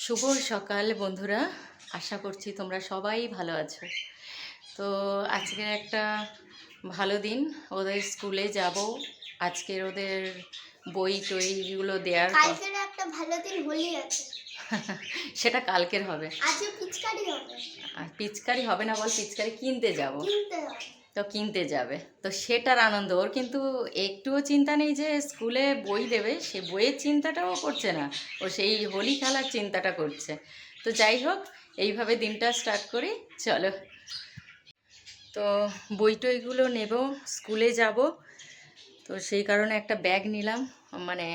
শুভ সকাল বন্ধুরা, আশা করছি তোমরা সবাই ভালো আছো। তো আজকের একটা ভালো দিন, ওদের স্কুলে যাব। আজকের ওদের বই টইগুলো দেওয়ার কালকের একটা ভালো দিন হোলি আছে। সেটা কালকের হবে। আজও পিচকারি হবে। আর পিচকারি হবে না বল, পিচকারি কিনতে যাব। কিনতে হবে। তো কিনতে যাবে, তো সেটার আনন্দ ওর, কিন্তু একটুও চিন্তা নেই যে স্কুলে বই দেবে, সে বইয়ের চিন্তাটাও করছে না, ও সেই হোলি খেলার চিন্তাটা করছে। তো যাই হোক, এইভাবে দিনটা স্টার্ট করি, চলো। তো বই টইগুলো নেব, স্কুলে যাব, তো সেই কারণে একটা ব্যাগ নিলাম। মানে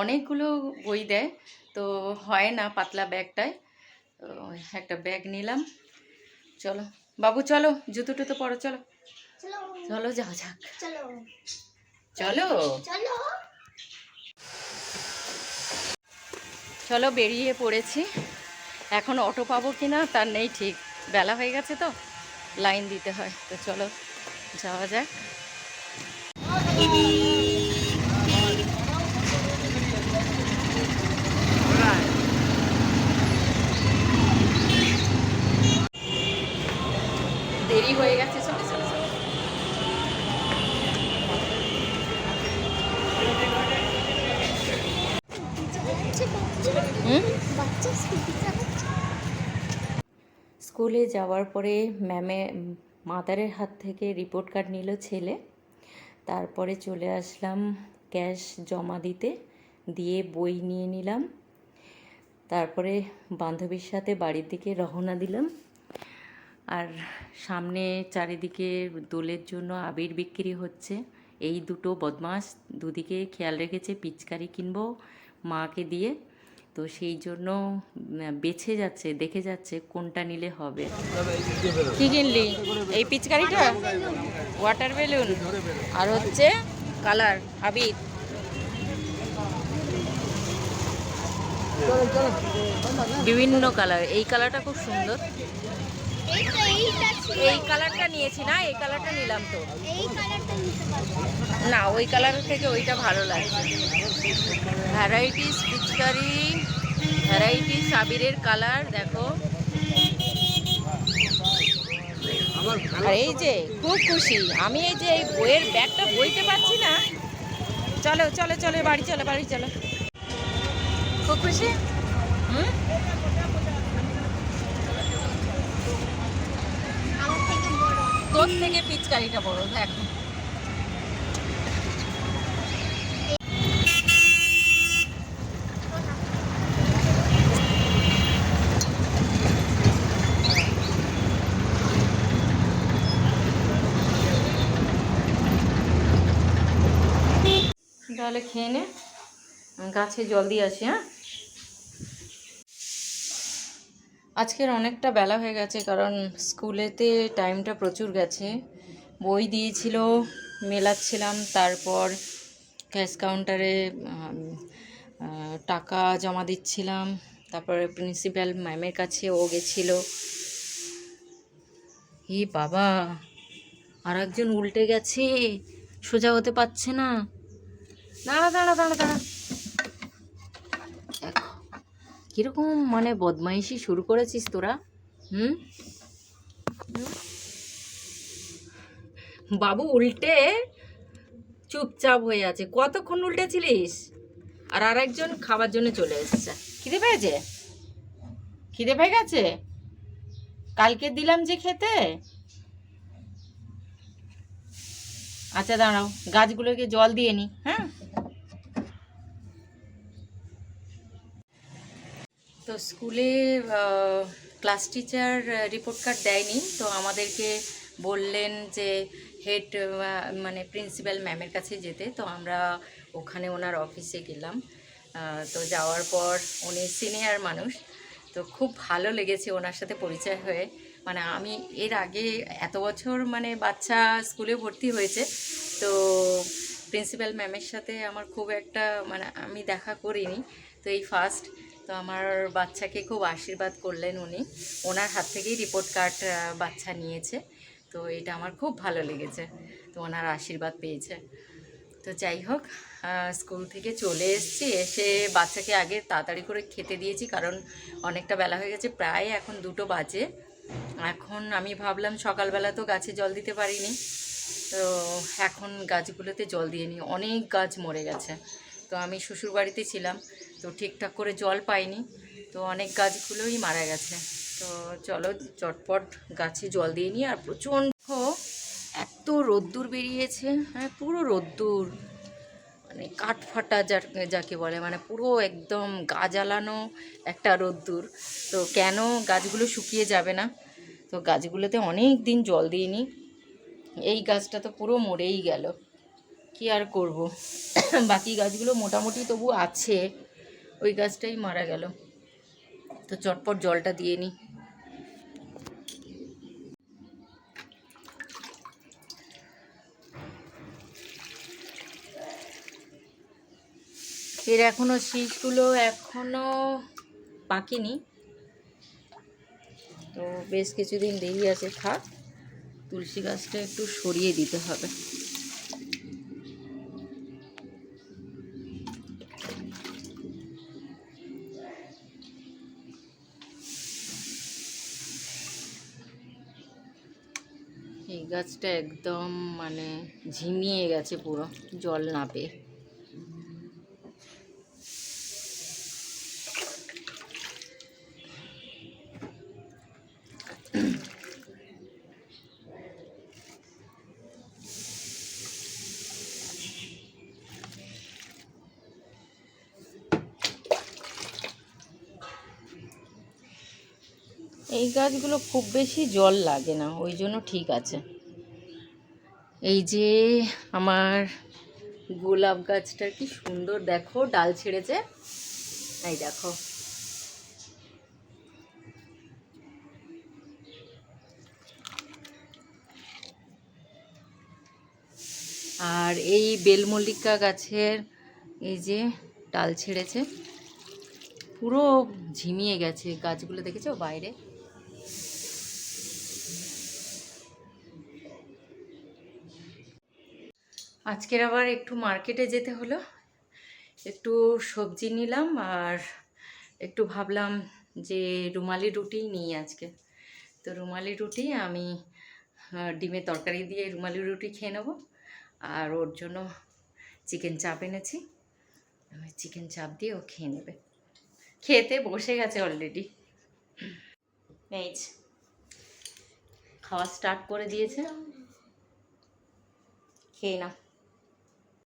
অনেকগুলো বই দেয়, তো হয় না পাতলা ব্যাগটায়, তো একটা ব্যাগ নিলাম। চলো বাবু, চলো জুতো টুতো পরো, চলো চলো চলো যাওয়া যাক। চলো চলো চলো চলো বেরিয়ে পড়েছি। এখন অটো পাবো কিনা তার নেই ঠিক, বেলা হয়ে গেছে তো লাইন দিতে হয়। তো চলো যাওয়া যাক। দেরি হয়ে গেছে, চলো চলো চলো। হুম, বাচ্চা স্কুটি চালাচ্ছে। স্কুলে যাওয়ার পরে মাদারের হাত থেকে রিপোর্ট কার্ড নিল ছেলে। তারপরে চলে আসলাম ক্যাশ জমা দিতে, দিয়ে বই নিয়ে নিলাম। তারপরে বান্ধবীর সাথে বাড়ির দিকে রওনা দিলাম। আর সামনে চারিদিকে দোলের জন্য আবির বিক্রি হচ্ছে। এই দুটো বদমাস দুদিকে খেয়াল রেখেছে পিচকারি কিনবো মাকে দিয়ে, তো সেই জন্য বেছে যাচ্ছে, দেখে যাচ্ছে কোনটা নিলে হবে। কি কিনলি? এই পিচকারিটা, ওয়াটার বেলুন, আর হচ্ছে কালার আবির। বিভিন্ন কালার, এই কালারটা খুব সুন্দর। এই কালারটা নিয়েছি না, এই কালারটা নিলাম তো। এই কালারটা নিতে পারবো না, ওই কালার থেকে ওইটা ভালো লাগে। ভ্যারাইটিস পিচকারি, ভ্যারাইটিস আবিরের কালার দেখো। আর এই যে খুব খুশি আমি, এই যে এই বইয়ের ব্যাগটা বইতে পারছি না। চলো চলো চলো বাড়ি চলো, বাড়ি চলো। খুব খুশি। হুম, আমার থেকে বড়। তোর থেকে পিচকারিটা বড় দেখো। তাহলে খেয়ে নে, গাছে জল দিয়ে আসি। হ্যাঁ, আজকের অনেকটা বেলা হয়ে গেছে, কারণ স্কুলেতে টাইমটা প্রচুর গেছে। বই দিয়েছিল, মেলাচ্ছিলাম, তারপর ক্যাশ কাউন্টারে টাকা জমা দিচ্ছিলাম, তারপরে প্রিন্সিপাল ম্যামের কাছে ও গেছিল। ই বাবা, আর একজন উল্টে গেছে, সোজা হতে পারছে না। দাঁড়া দাঁড়া দাঁড়া দাঁড়া, দেখো কিরকম মানে বদমাইশি শুরু করেছিস তোরা। হুম, বাবু উল্টে চুপচাপ হয়ে আছে, কতক্ষণ উল্টেছিলিস? আর আরেকজন খাবার জন্য চলে এসছে। খিদে পেয়েছে? খিদে পেয়ে গেছে? কালকে দিলাম যে খেতে। আচ্ছা দাঁড়াও, গাছগুলোকে জল দিয়ে নি। হ্যাঁ, তো স্কুলে ক্লাস টিচার রিপোর্ট কার্ড দেয়নি, তো আমাদেরকে বললেন যে হেড মানে প্রিন্সিপাল ম্যামের কাছে যেতে। তো আমরা ওখানে ওনার অফিসে গেলাম। তো যাওয়ার পর উনি সিনিয়র মানুষ, তো খুব ভালো লেগেছে ওনার সাথে পরিচয় হয়ে। মানে আমি এর আগে এত বছর মানে বাচ্চা স্কুলে ভর্তি হয়েছে, তো প্রিন্সিপাল ম্যামের সাথে আমার খুব একটা মানে আমি দেখা করিনি, তো এই ফার্স্ট। তো আমার বাচ্চাকে খুব আশীর্বাদ করলেন উনি, ওনার হাত থেকেই রিপোর্ট কার্ড বাচ্চা নিয়েছে। তো এটা আমার খুব ভালো লেগেছে, তো ওনার আশীর্বাদ পেয়েছে। তো যাই হোক, স্কুল থেকে চলে এসেছি, এসে বাচ্চাকে আগে তাড়াতাড়ি করে খেতে দিয়েছি, কারণ অনেকটা বেলা হয়ে গেছে, প্রায় এখন 2টো বাজে। এখন আমি ভাবলাম সকালবেলা তো গাছে জল দিতে পারিনি, তো এখন গাছগুলোতে জল দিয়ে নিই। অনেক গাছ মরে গেছে, তো আমি শ্বশুরবাড়িতে ছিলাম, তো ঠিকঠাক করে জল পাইনি, তো অনেক গাছগুলোই মারা গেছে। তো চলো চটপট গাছে জল দিয়ে নিই। আর প্রচণ্ড এত রোদ্দুর বেরিয়েছে, হ্যাঁ পুরো রোদ্দুর, মানে কাঠ ফাটা যাকে বলে, মানে পুরো একদম গা জ্বালানো একটা রোদ্দুর। তো কেন গাছগুলো শুকিয়ে যাবে না? তো গাছগুলোতে অনেক দিন জল দিইনি, এই গাছটা তো পুরো মরেই গেল, কি আর করব। বাকি গাছগুলো মোটামুটি তবু আছে, ওই গাছটাই মারা গেল। তো চটপট জলটা দিয়ে নিই। এর এখনো শীষগুলো এখনো পাকেনি, তো বেশ কিছুদিন দেরি আছে, থাক। তুলসী গাছটা একটু সরিয়ে দিতে হবে। এই গাছটা একদম মানে ঝিমিয়ে গেছে পুরো, জল না পেয়ে। এই গাছগুলো খুব বেশি জল লাগে না, ওই জন্য ঠিক আছে। এই যে আমার গোলাপ গাছটা কি সুন্দর, দেখো ডাল ছেড়েছে, এই দেখো। আর এই বেলমল্লিকা গাছের এই যে ডাল ছেড়েছে, পুরো ঝিমিয়ে গেছে গাছগুলো, দেখেছো বাইরে। আজকের আবার একটু মার্কেটে যেতে হলো, একটু সবজি নিলাম, আর একটু ভাবলাম যে রুমালি রুটি নিই আজকে। তো রুমালি রুটি আমি ডিমের তরকারি দিয়ে রুমালি রুটি খেয়ে নেবো। আর ওর জন্য চিকেন চাপ এনেছি, চিকেন চাপ দিয়ে ও খেয়ে নেবে। খেতে বসে গেছে অলরেডি, এই খাওয়া স্টার্ট করে দিয়েছে, খেয়ে না।